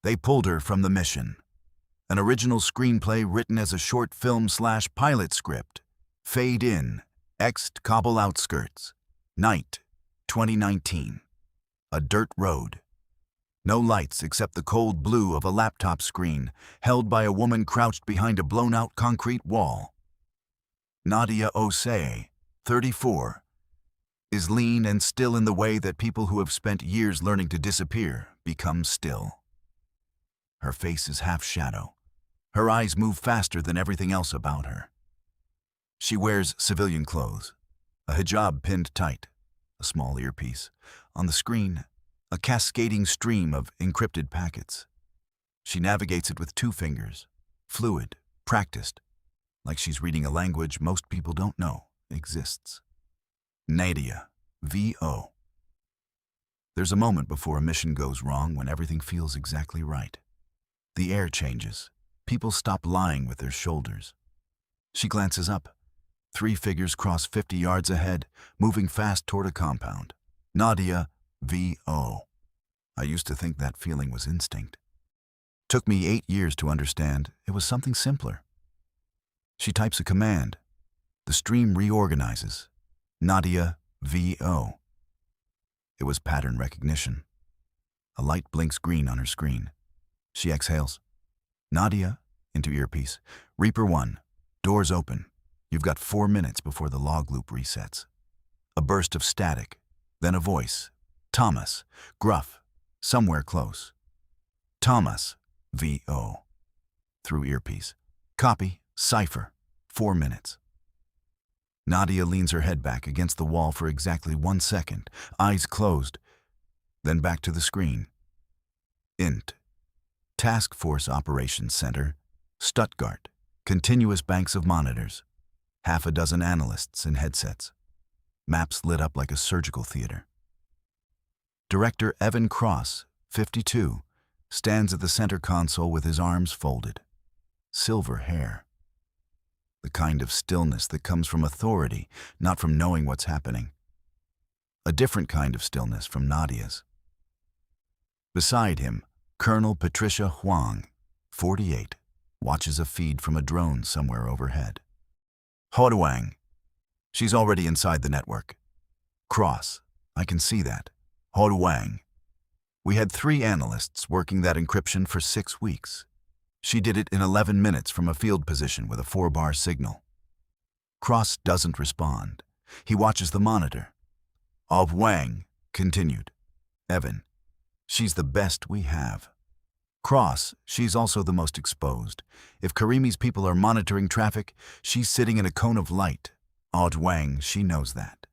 They pulled her from the mission. An original screenplay written as a short film/pilot script. Fade in, Ext Kabul outskirts. Night, 2019. A dirt road. No lights except the cold blue of a laptop screen, held by a woman crouched behind a blown-out concrete wall. Nadia Osei, 34, is lean and still in the way that people who have spent years learning to disappear become still. Her face is half shadow. Her eyes move faster than everything else about her. She wears civilian clothes, a hijab pinned tight, a small earpiece. On the screen, a cascading stream of encrypted packets. She navigates it with 2 fingers, fluid, practiced, like she's reading a language most people don't know exists. Nadia, V.O. There's a moment before a mission goes wrong when everything feels exactly right. The air changes. People stop lying with their shoulders. She glances up. 3 figures cross 50 yards ahead, moving fast toward a compound. Nadia, V.O. I used to think that feeling was instinct. Took me 8 years to understand it was something simpler. She types a command. The stream reorganizes. Nadia, V.O. It was pattern recognition. A light blinks green on her screen. She exhales. Nadia, into earpiece. Reaper 1, doors open. You've got 4 minutes before the log loop resets. A burst of static, then a voice. Thomas, gruff, somewhere close. Thomas, V.O. Through earpiece. Copy, cipher, 4 minutes. Nadia leans her head back against the wall for exactly 1 second, eyes closed, then back to the screen. Int. Task Force Operations Center, Stuttgart. Continuous banks of monitors. Half a dozen analysts in headsets. Maps lit up like a surgical theater. Director Evan Cross, 52, stands at the center console with his arms folded. Silver hair. The kind of stillness that comes from authority, not from knowing what's happening. A different kind of stillness from Nadia's. Beside him, Colonel Patricia Huang, 48, watches a feed from a drone somewhere overhead. Huang. She's already inside the network. Cross. I can see that. Huang. We had 3 analysts working that encryption for 6 weeks. She did it in 11 minutes from a field position with a 4-bar signal. Cross doesn't respond. He watches the monitor. Huang continued. Evan. She's the best we have. Cross, she's also the most exposed. If Karimi's people are monitoring traffic, she's sitting in a cone of light. Huang, she knows that.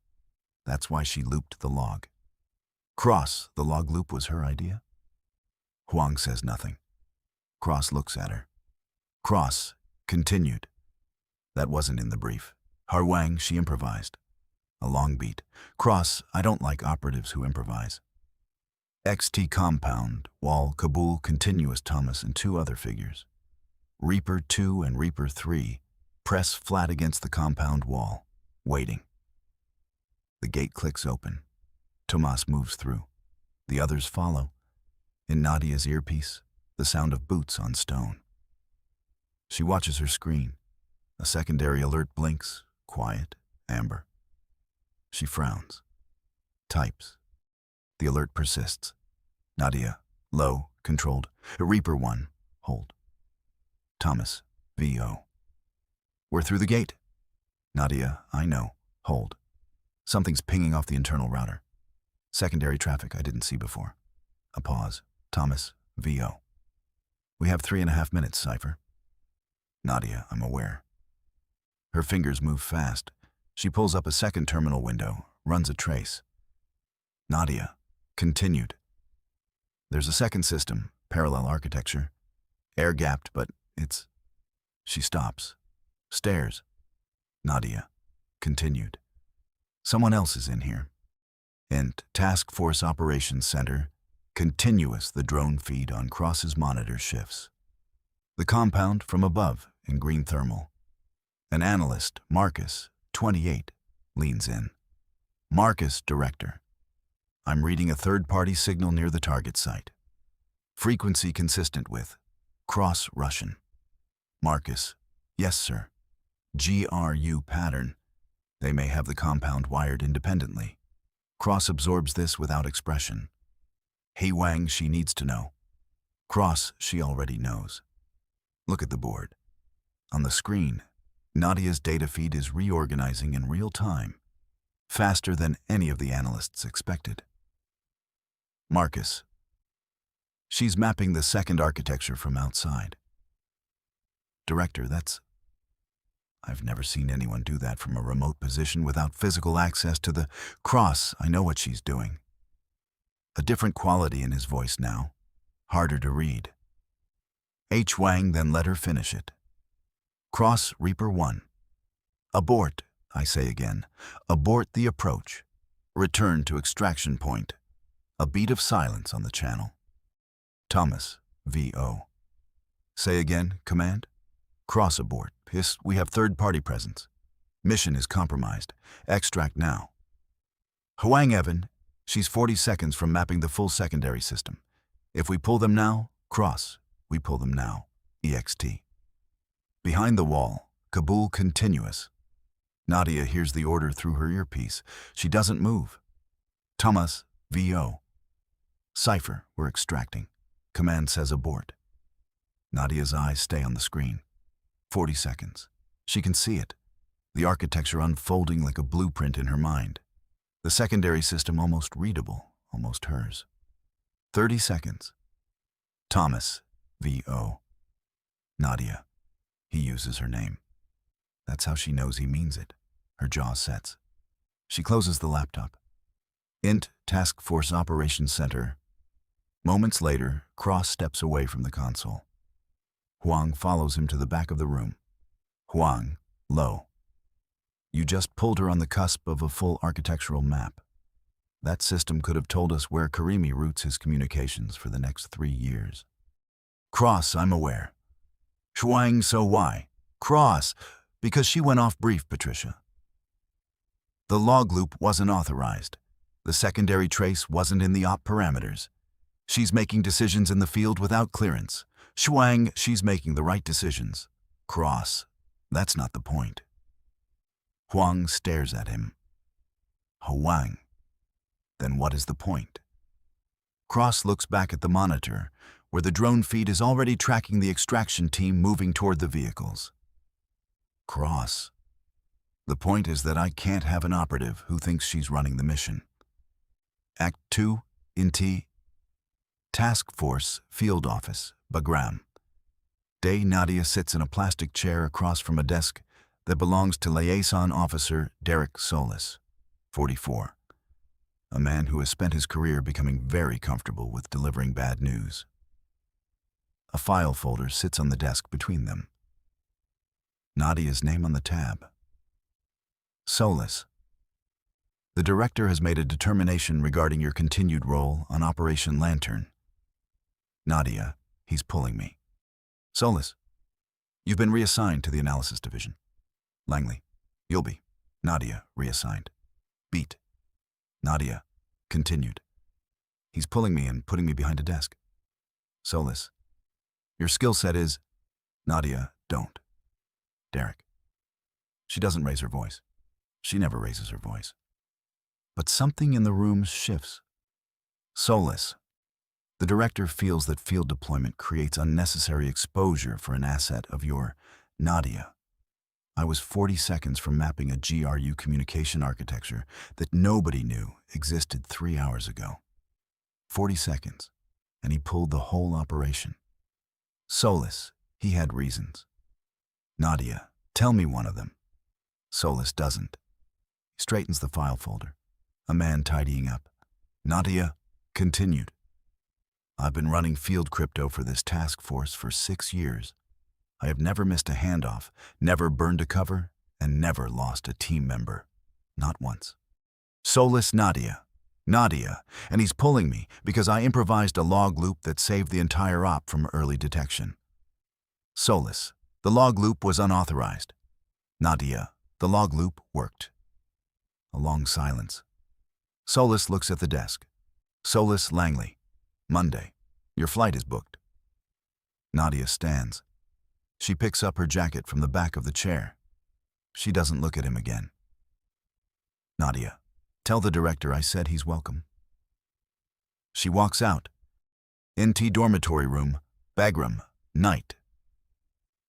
That's why she looped the log. Cross, the log loop was her idea? Huang says nothing. Cross looks at her. Cross continued. That wasn't in the brief. Huang, she improvised. A long beat. Cross, I don't like operatives who improvise. XT compound, wall, Kabul, continuous Thomas, and 2 other figures. Reaper 2 and Reaper 3 press flat against the compound wall, waiting. The gate clicks open. Tomas moves through. The others follow. In Nadia's earpiece, the sound of boots on stone. She watches her screen. A secondary alert blinks, quiet, amber. She frowns. Types. The alert persists. Nadia, low, controlled. Reaper 1, hold. Thomas, V.O. We're through the gate. Nadia, I know, hold. Something's pinging off the internal router. Secondary traffic I didn't see before. A pause. Thomas, V.O. We have 3.5 minutes, Cipher. Nadia, I'm aware. Her fingers move fast. She pulls up a second terminal window, runs a trace. Nadia, continued. There's a second system, parallel architecture. Air-gapped, but it's... She stops, stares. Nadia, continued. Someone else is in here. Int. Task Force Operations Center. Continuous the drone feed on Cross's monitor shifts. The compound from above in green thermal. An analyst, Marcus, 28, leans in. Marcus, director. I'm reading a third-party signal near the target site. Frequency consistent with Cross-Russian. Marcus. Yes, sir. GRU pattern. They may have the compound wired independently. Cross absorbs this without expression. Hey Wang, she needs to know. Cross, she already knows. Look at the board. On the screen, Nadia's data feed is reorganizing in real time, faster than any of the analysts expected. Marcus. She's mapping the second architecture from outside. Director, I've never seen anyone do that from a remote position without physical access to the Cross. I know what she's doing. A different quality in his voice now, harder to read. H. Wang, then let her finish it. Cross Reaper 1. Abort, I say again. Abort the approach. Return to extraction point. A beat of silence on the channel. Thomas, V.O. Say again, command. Cross abort. Hiss, we have third-party presence. Mission is compromised. Extract now. Huang Evan, she's 40 seconds from mapping the full secondary system. If we pull them now, Cross, we pull them now. EXT. Behind the wall, Kabul continuous. Nadia hears the order through her earpiece. She doesn't move. Thomas, V.O. Cipher, we're extracting. Command says abort. Nadia's eyes stay on the screen. 40 seconds. She can see it. The architecture unfolding like a blueprint in her mind. The secondary system almost readable, almost hers. 30 seconds. Thomas, V.O. Nadia. He uses her name. That's how she knows he means it. Her jaw sets. She closes the laptop. Int, Task Force Operations Center. Moments later, Cross steps away from the console. Huang follows him to the back of the room. Huang, low. You just pulled her on the cusp of a full architectural map. That system could have told us where Karimi routes his communications for the next 3 years. Cross, I'm aware. Huang, so why? Cross, because she went off brief, Patricia. The log loop wasn't authorized. The secondary trace wasn't in the op parameters. She's making decisions in the field without clearance. Shuang, she's making the right decisions. Cross, that's not the point. Huang stares at him. Huang, then what is the point? Cross looks back at the monitor, where the drone feed is already tracking the extraction team moving toward the vehicles. Cross, the point is that I can't have an operative who thinks she's running the mission. Act 2, Inti. Task Force, Field Office, Bagram. Day Nadia sits in a plastic chair across from a desk that belongs to Liaison Officer Derek Solis, 44. A man who has spent his career becoming very comfortable with delivering bad news. A file folder sits on the desk between them. Nadia's name on the tab. Solis. The director has made a determination regarding your continued role on Operation Lantern. Nadia, he's pulling me. Solis, you've been reassigned to the analysis division. Langley, you'll be. Nadia, reassigned. Beat. Nadia, continued. He's pulling me and putting me behind a desk. Solis, your skill set is... Nadia, don't. Derek. She doesn't raise her voice. She never raises her voice. But something in the room shifts. Solis. The director feels that field deployment creates unnecessary exposure for an asset of your Nadia. I was 40 seconds from mapping a GRU communication architecture that nobody knew existed 3 hours ago. 40 seconds, and he pulled the whole operation. Solis, he had reasons. Nadia, tell me one of them. Solis doesn't. He straightens the file folder. A man tidying up. Nadia, continued. I've been running field crypto for this task force for 6 years. I have never missed a handoff, never burned a cover, and never lost a team member. Not once. Solis Nadia. Nadia, and he's pulling me because I improvised a log loop that saved the entire op from early detection. Solis. The log loop was unauthorized. Nadia. The log loop worked. A long silence. Solis looks at the desk. Solis Langley. Monday. Your flight is booked. Nadia stands. She picks up her jacket from the back of the chair. She doesn't look at him again. Nadia, tell the director I said he's welcome. She walks out. NT dormitory room, Bagram, night.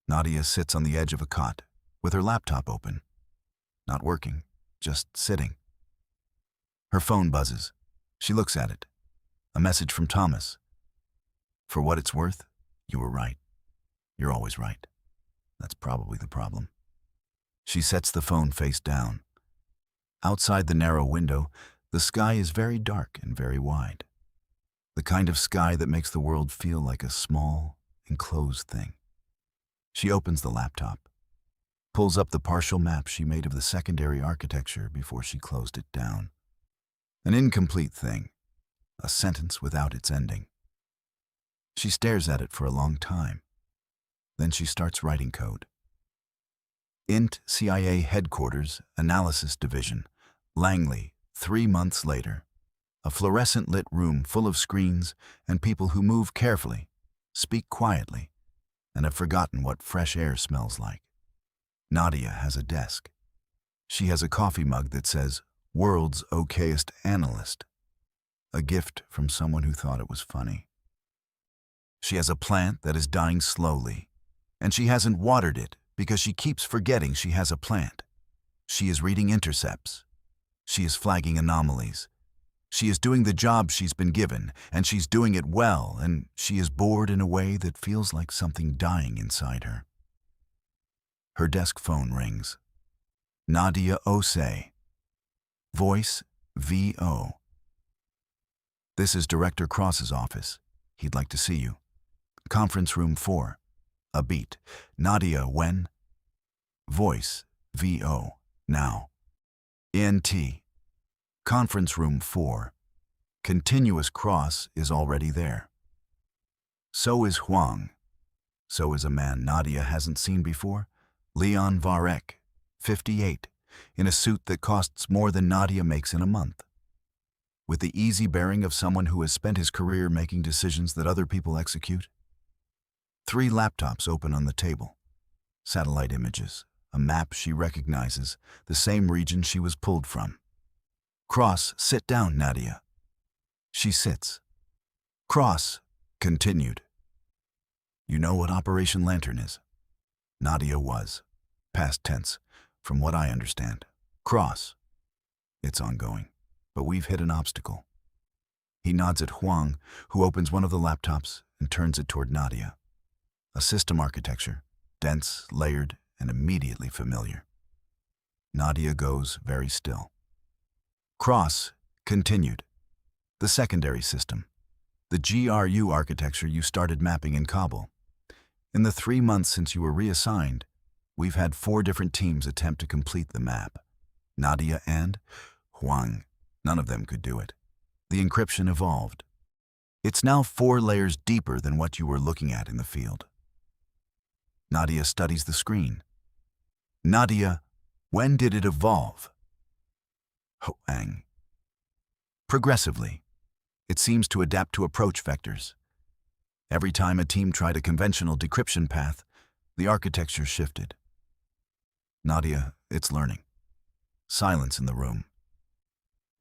Nadia sits on the edge of a cot, with her laptop open. Not working, just sitting. Her phone buzzes. She looks at it. A message from Thomas. For what it's worth, you were right. You're always right. That's probably the problem. She sets the phone face down. Outside the narrow window, the sky is very dark and very wide. The kind of sky that makes the world feel like a small, enclosed thing. She opens the laptop, pulls up the partial map she made of the secondary architecture before she closed it down. An incomplete thing, a sentence without its ending. She stares at it for a long time. Then she starts writing code. INT CIA Headquarters, Analysis Division, Langley, 3 months later. A fluorescent-lit room full of screens and people who move carefully, speak quietly, and have forgotten what fresh air smells like. Nadia has a desk. She has a coffee mug that says, World's Okayest Analyst, a gift from someone who thought it was funny. She has a plant that is dying slowly, and she hasn't watered it because she keeps forgetting she has a plant. She is reading intercepts. She is flagging anomalies. She is doing the job she's been given, and she's doing it well, and she is bored in a way that feels like something dying inside her. Her desk phone rings. Nadia Osei. Voice VO. This is Director Cross's office. He'd like to see you. Conference room 4. A beat. Nadia, when? Voice VO. Now. NT. Conference room 4. Continuous Cross is already there. So is Huang. So is a man Nadia hasn't seen before, Leon Varek, 58, in a suit that costs more than Nadia makes in a month. With the easy bearing of someone who has spent his career making decisions that other people execute. 3 laptops open on the table. Satellite images, a map she recognizes, the same region she was pulled from. Cross, sit down, Nadia. She sits. Cross, continued. You know what Operation Lantern is? Nadia was. Past tense, from what I understand. Cross. It's ongoing, but we've hit an obstacle. He nods at Huang, who opens one of the laptops and turns it toward Nadia. A system architecture, dense, layered, and immediately familiar. Nadia goes very still. Cross, continued. The secondary system. The GRU architecture you started mapping in Kabul. In the 3 months since you were reassigned, we've had 4 different teams attempt to complete the map. Nadia and Huang. None of them could do it. The encryption evolved. It's now 4 layers deeper than what you were looking at in the field. Nadia studies the screen. Nadia, when did it evolve? Huang. Progressively. It seems to adapt to approach vectors. Every time a team tried a conventional decryption path, the architecture shifted. Nadia, it's learning. Silence in the room.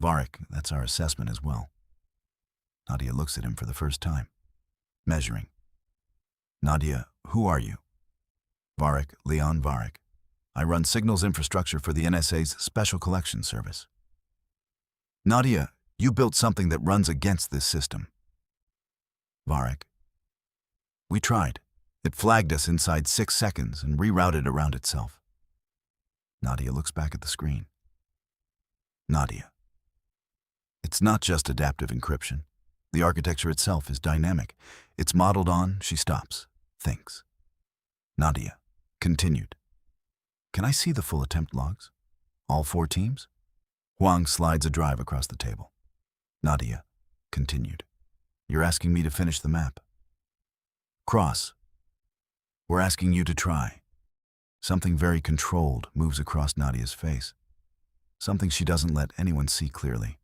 Varek, that's our assessment as well. Nadia looks at him for the first time. Measuring. Nadia, who are you? Varek, Leon Varek. I run signals infrastructure for the NSA's Special Collections Service. Nadia, you built something that runs against this system. Varek. We tried. It flagged us inside 6 seconds and rerouted around itself. Nadia looks back at the screen. Nadia. It's not just adaptive encryption. The architecture itself is dynamic. It's modeled on, she stops, thinks. Nadia, continued. Can I see the full attempt logs? All 4 teams? Huang slides a drive across the table. Nadia, continued. You're asking me to finish the map. Cross. We're asking you to try. Something very controlled moves across Nadia's face. Something she doesn't let anyone see clearly.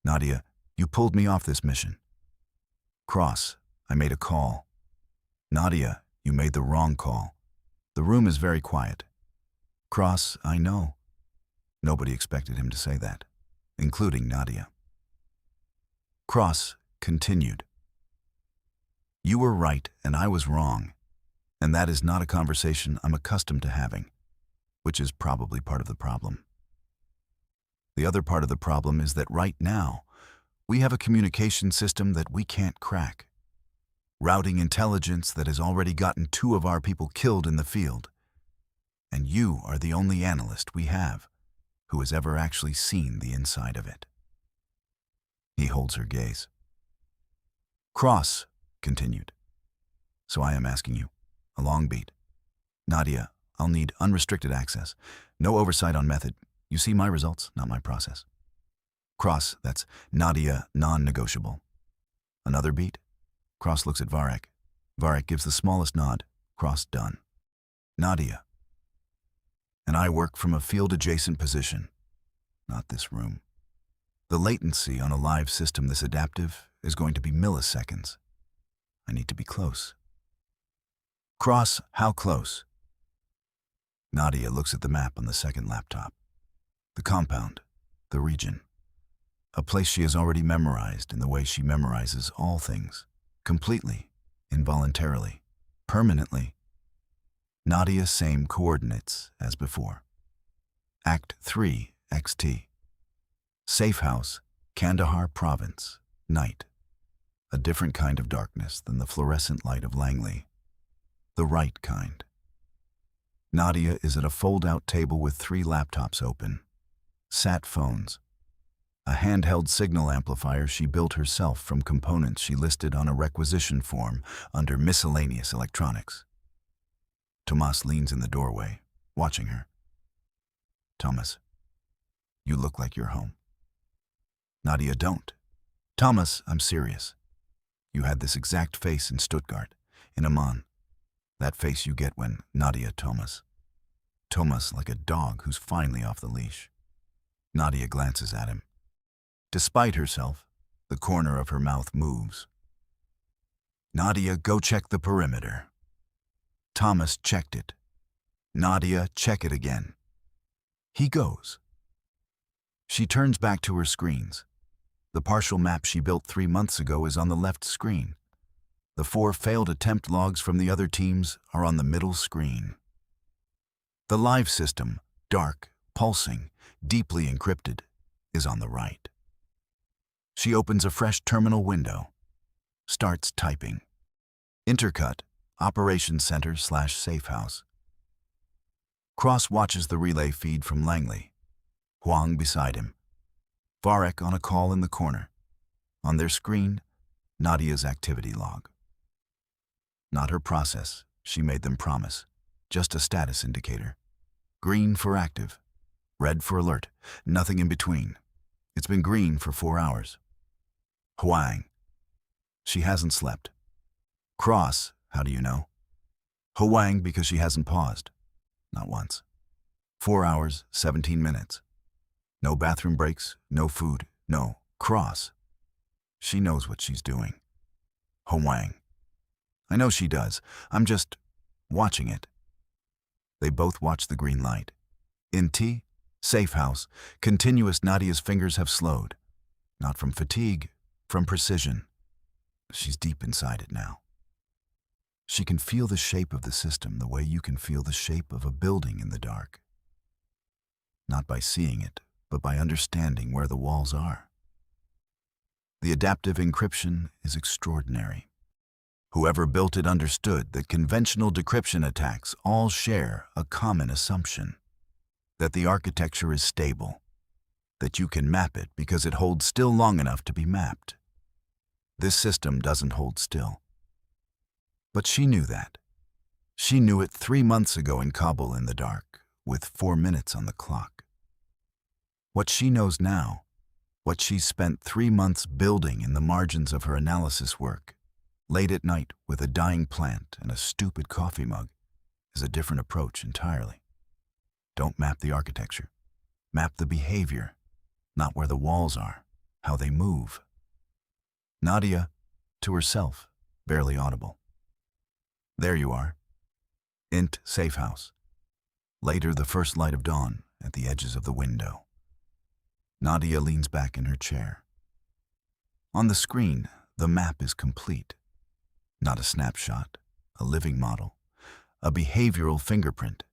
Nadia, you pulled me off this mission. Cross, I made a call. Nadia, you made the wrong call. The room is very quiet. Cross, I know. Nobody expected him to say that, including Nadia. Cross continued. You were right and I was wrong, and that is not a conversation I'm accustomed to having, which is probably part of the problem. The other part of the problem is that right now, we have a communication system that we can't crack. Routing intelligence that has already gotten 2 of our people killed in the field. And you are the only analyst we have who has ever actually seen the inside of it. He holds her gaze. Cross continued. So I am asking you, a long beat. Nadia, I'll need unrestricted access. No oversight on method. You see my results, not my process. Cross, that's Nadia, non-negotiable. Another beat. Cross looks at Varek. Varek gives the smallest nod. Cross done. Nadia. And I work from a field-adjacent position, not this room. The latency on a live system this adaptive is going to be milliseconds. I need to be close. Cross, how close? Nadia looks at the map on the second laptop. The compound, the region. A place she has already memorized in the way she memorizes all things. Completely, involuntarily, permanently. Nadia, same coordinates as before. Act 3, XT. Safe house, Kandahar province, night. A different kind of darkness than the fluorescent light of Langley. The right kind. Nadia is at a fold-out table with 3 laptops open. Sat phones. A handheld signal amplifier she built herself from components she listed on a requisition form under miscellaneous electronics. Tomas leans in the doorway, watching her. Thomas, you look like you're home. Nadia, don't. Thomas, I'm serious. You had this exact face in Stuttgart, in Amman. That face you get when Nadia, Thomas. Thomas like a dog who's finally off the leash. Nadia glances at him. Despite herself, the corner of her mouth moves. Nadia, go check the perimeter. Thomas checked it. Nadia, check it again. He goes. She turns back to her screens. The partial map she built 3 months ago is on the left screen. The 4 failed attempt logs from the other teams are on the middle screen. The live system, dark, pulsing, deeply encrypted, is on the right. She opens a fresh terminal window, starts typing. Intercut, Operations Center/Safe House. Cross watches the relay feed from Langley. Huang beside him. Varek on a call in the corner. On their screen, Nadia's activity log. Not her process, she made them promise. Just a status indicator. Green for active. Red for alert. Nothing in between. It's been green for 4 hours. Huang. She hasn't slept. Cross, how do you know? Huang, because she hasn't paused. Not once. 4 hours, 17 minutes. No bathroom breaks, no food, no Cross. She knows what she's doing. Huang. I know she does. I'm just watching it. They both watch the green light. In T, safe house, continuous. Nadia's fingers have slowed. Not from fatigue, from precision. She's deep inside it now. She can feel the shape of the system the way you can feel the shape of a building in the dark. Not by seeing it, but by understanding where the walls are. The adaptive encryption is extraordinary. Whoever built it understood that conventional decryption attacks all share a common assumption, that the architecture is stable, that you can map it because it holds still long enough to be mapped. This system doesn't hold still. But she knew that. She knew it 3 months ago in Kabul in the dark, with 4 minutes on the clock. What she knows now, what she's spent 3 months building in the margins of her analysis work, late at night with a dying plant and a stupid coffee mug, is a different approach entirely. Don't map the architecture. Map the behavior, not where the walls are, how they move. Nadia, to herself, barely audible. There you are. Int safe house. Later, the first light of dawn at the edges of the window. Nadia leans back in her chair. On the screen, the map is complete. Not a snapshot, a living model, a behavioral fingerprint.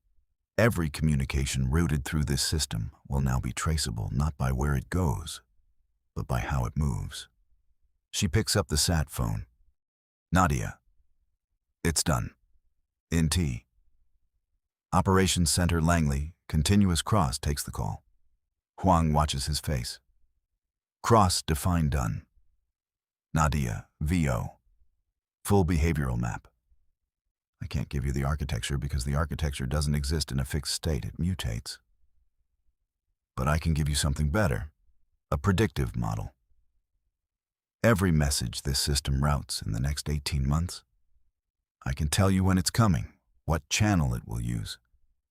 Every communication routed through this system will now be traceable not by where it goes, but by how it moves. She picks up the sat phone. Nadia. It's done. NT. Operations Center Langley, Continuous Cross takes the call. Huang watches his face. Cross define done. Nadia, VO. Full behavioral map. I can't give you the architecture because the architecture doesn't exist in a fixed state, it mutates. But I can give you something better, a predictive model. Every message this system routes in the next 18 months, I can tell you when it's coming, what channel it will use,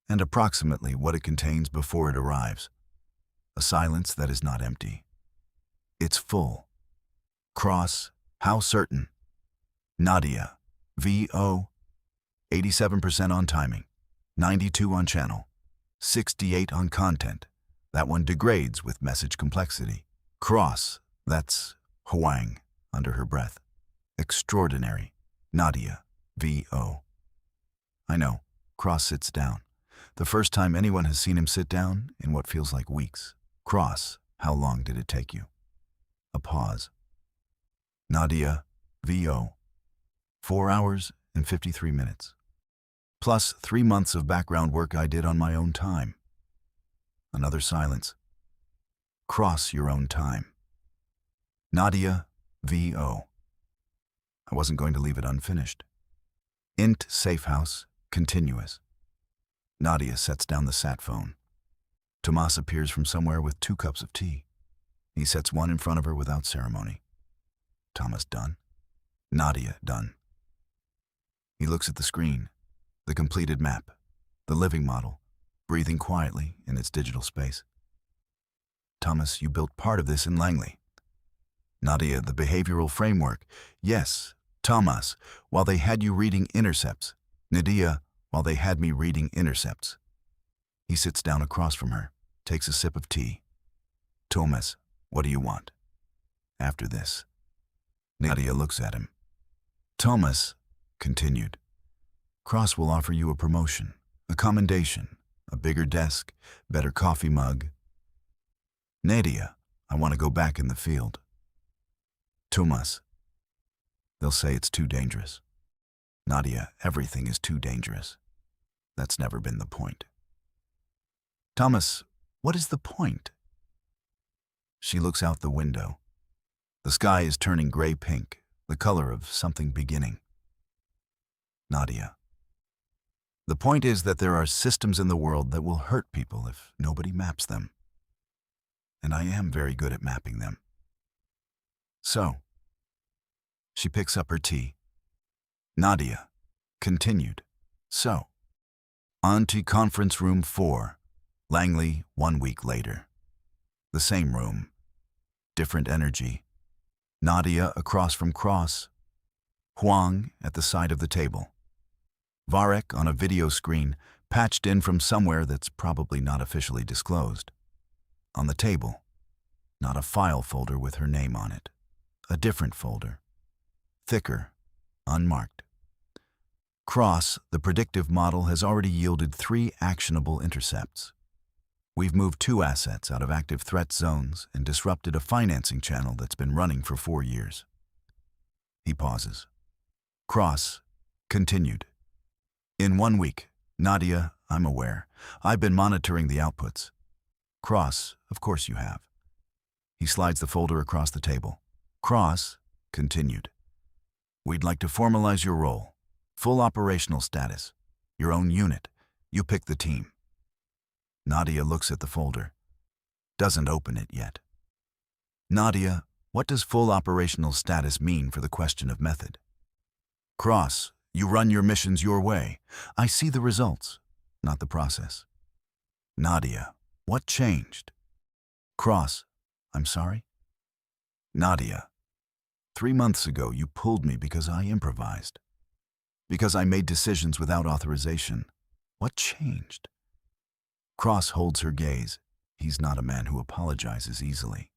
and approximately what it contains before it arrives. A silence that is not empty. It's full. Cross, how certain? Nadia, VO, 87% on timing, 92 on channel, 68 on content. That one degrades with message complexity. Cross, that's Huang, under her breath. Extraordinary. Nadia, VO. I know. Cross sits down. The first time anyone has seen him sit down in what feels like weeks. Cross, how long did it take you? A pause. Nadia, VO. 4 hours and 53 minutes. Plus 3 months of background work I did on my own time. Another silence. Cross your own time. Nadia, VO. I wasn't going to leave it unfinished. Int safe house, continuous. Nadia sets down the sat phone. Tomas appears from somewhere with 2 cups of tea. He sets one in front of her without ceremony. Thomas done. Nadia done. He looks at the screen, the completed map, the living model, breathing quietly in its digital space. Thomas, you built part of this in Langley. Nadia, the behavioral framework. Yes, Thomas, while they had you reading intercepts. Nadia, while they had me reading intercepts. He sits down across from her, takes a sip of tea. Thomas, what do you want? After this. Nadia looks at him. Thomas, continued. Cross will offer you a promotion, a commendation, a bigger desk, better coffee mug. Nadia, I want to go back in the field. Thomas, they'll say it's too dangerous. Nadia, everything is too dangerous. That's never been the point. Thomas, what is the point? She looks out the window. The sky is turning gray-pink, the color of something beginning. Nadia. The point is that there are systems in the world that will hurt people if nobody maps them. And I am very good at mapping them. So, she picks up her tea. Nadia, continued. So, on to conference room 4, Langley 1 week later. The same room, different energy. Nadia across from Cross. Huang at the side of the table. Varek on a video screen, patched in from somewhere that's probably not officially disclosed. On the table, not a file folder with her name on it. A different folder. Thicker, unmarked. Cross, the predictive model, has already yielded 3 actionable intercepts. We've moved 2 assets out of active threat zones and disrupted a financing channel that's been running for 4 years. He pauses. Cross, continued. In 1 week, Nadia, I'm aware. I've been monitoring the outputs. Cross, of course you have. He slides the folder across the table. Cross, continued. We'd like to formalize your role. Full operational status. Your own unit. You pick the team. Nadia looks at the folder. Doesn't open it yet. Nadia, what does full operational status mean for the question of method? Cross, you run your missions your way. I see the results, not the process. Nadia, what changed? Cross, I'm sorry? Nadia, 3 months ago, you pulled me because I improvised. Because I made decisions without authorization. What changed? Cross holds her gaze. He's not a man who apologizes easily.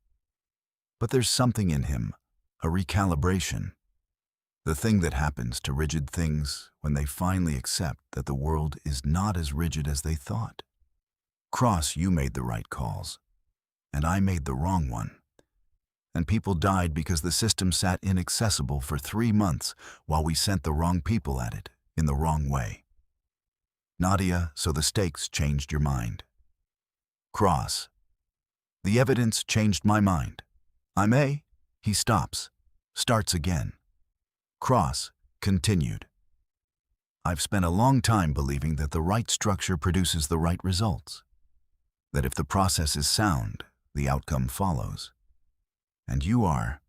But there's something in him, a recalibration. The thing that happens to rigid things when they finally accept that the world is not as rigid as they thought. Cross, you made the right calls, and I made the wrong one. And people died because the system sat inaccessible for 3 months while we sent the wrong people at it in the wrong way. Nadia, so the stakes changed your mind. Cross, the evidence changed my mind. He stops, starts again. Cross, continued. I've spent a long time believing that the right structure produces the right results. That if the process is sound, the outcome follows. And you are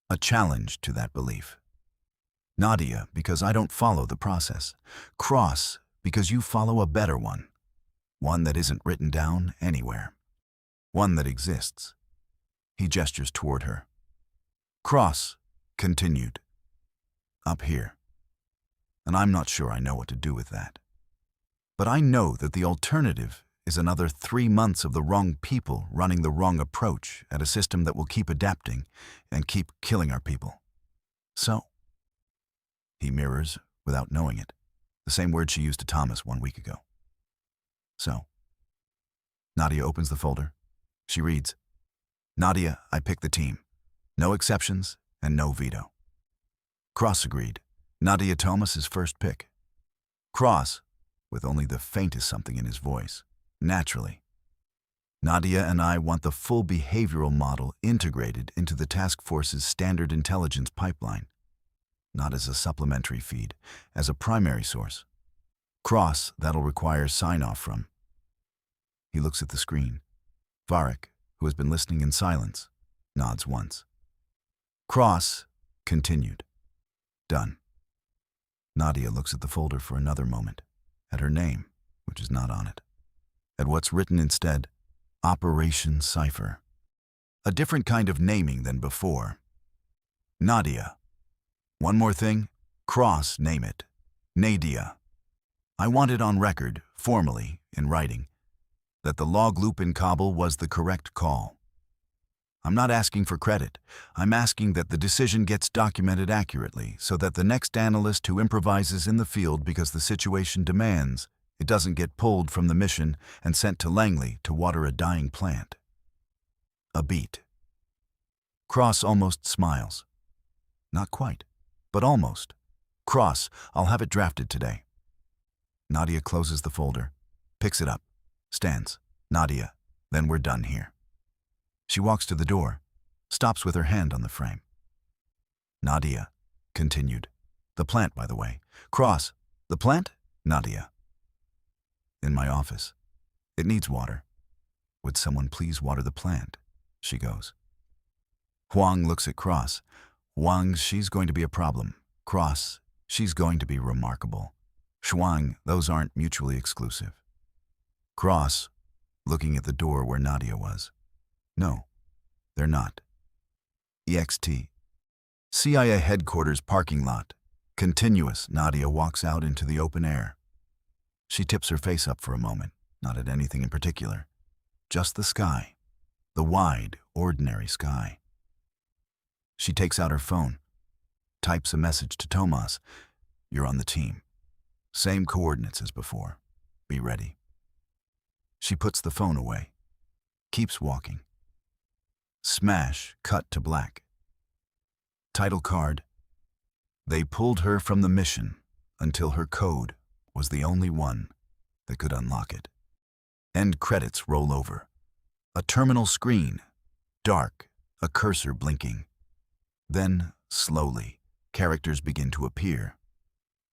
a challenge to that belief. Nadia, because I don't follow the process. Cross, because you follow a better one. One that isn't written down anywhere. One that exists. He gestures toward her. Cross, continued. Up here. And I'm not sure I know what to do with that. But I know that the alternative is another 3 months of the wrong people running the wrong approach at a system that will keep adapting and keep killing our people. So, he mirrors without knowing it, the same word she used to Thomas 1 week ago. So, Nadia opens the folder. She reads, Nadia, I pick the team. No exceptions and no veto. Cross agreed. Nadia Thomas's first pick. Cross, with only the faintest something in his voice. Naturally. Nadia and I want the full behavioral model integrated into the task force's standard intelligence pipeline, not as a supplementary feed, as a primary source. Cross, that'll require sign-off from. He looks at the screen. Varric, who has been listening in silence, nods once. Cross, continued. Done. Nadia looks at the folder for another moment, at her name, which is not on it. At what's written instead, Operation Cipher. A different kind of naming than before. Nadia. One more thing, Cross, name it. Nadia. I want it on record, formally, in writing, that the log loop in Kabul was the correct call. I'm not asking for credit. I'm asking that the decision gets documented accurately so that the next analyst who improvises in the field because the situation demands it doesn't get pulled from the mission and sent to Langley to water a dying plant. A beat. Cross almost smiles. Not quite, but almost. Cross, I'll have it drafted today. Nadia closes the folder, picks it up, stands. Nadia, then we're done here. She walks to the door, stops with her hand on the frame. Nadia, continued. The plant, by the way. Cross, the plant? Nadia. In my office. It needs water. Would someone please water the plant? She goes. Huang looks at Cross. Huang, she's going to be a problem. Cross, she's going to be remarkable. Shuang, those aren't mutually exclusive. Cross, looking at the door where Nadia was. No, they're not. EXT. CIA headquarters parking lot. Continuous, Nadia walks out into the open air. She tips her face up for a moment, not at anything in particular. Just the sky. The wide, ordinary sky. She takes out her phone, types a message to Tomas. You're on the team. Same coordinates as before. Be ready. She puts the phone away, keeps walking. Smash, cut to black. Title card. They pulled her from the mission until her code was the only one that could unlock it. End credits roll over. A terminal screen, dark, a cursor blinking. Then, slowly, characters begin to appear.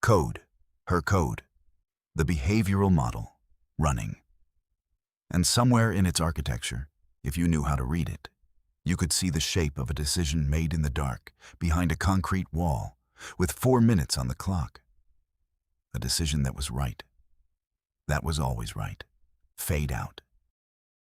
Code, her code, the behavioral model, running. And somewhere in its architecture, if you knew how to read it, you could see the shape of a decision made in the dark, behind a concrete wall, with 4 minutes on the clock. A decision that was right. That was always right. Fade out.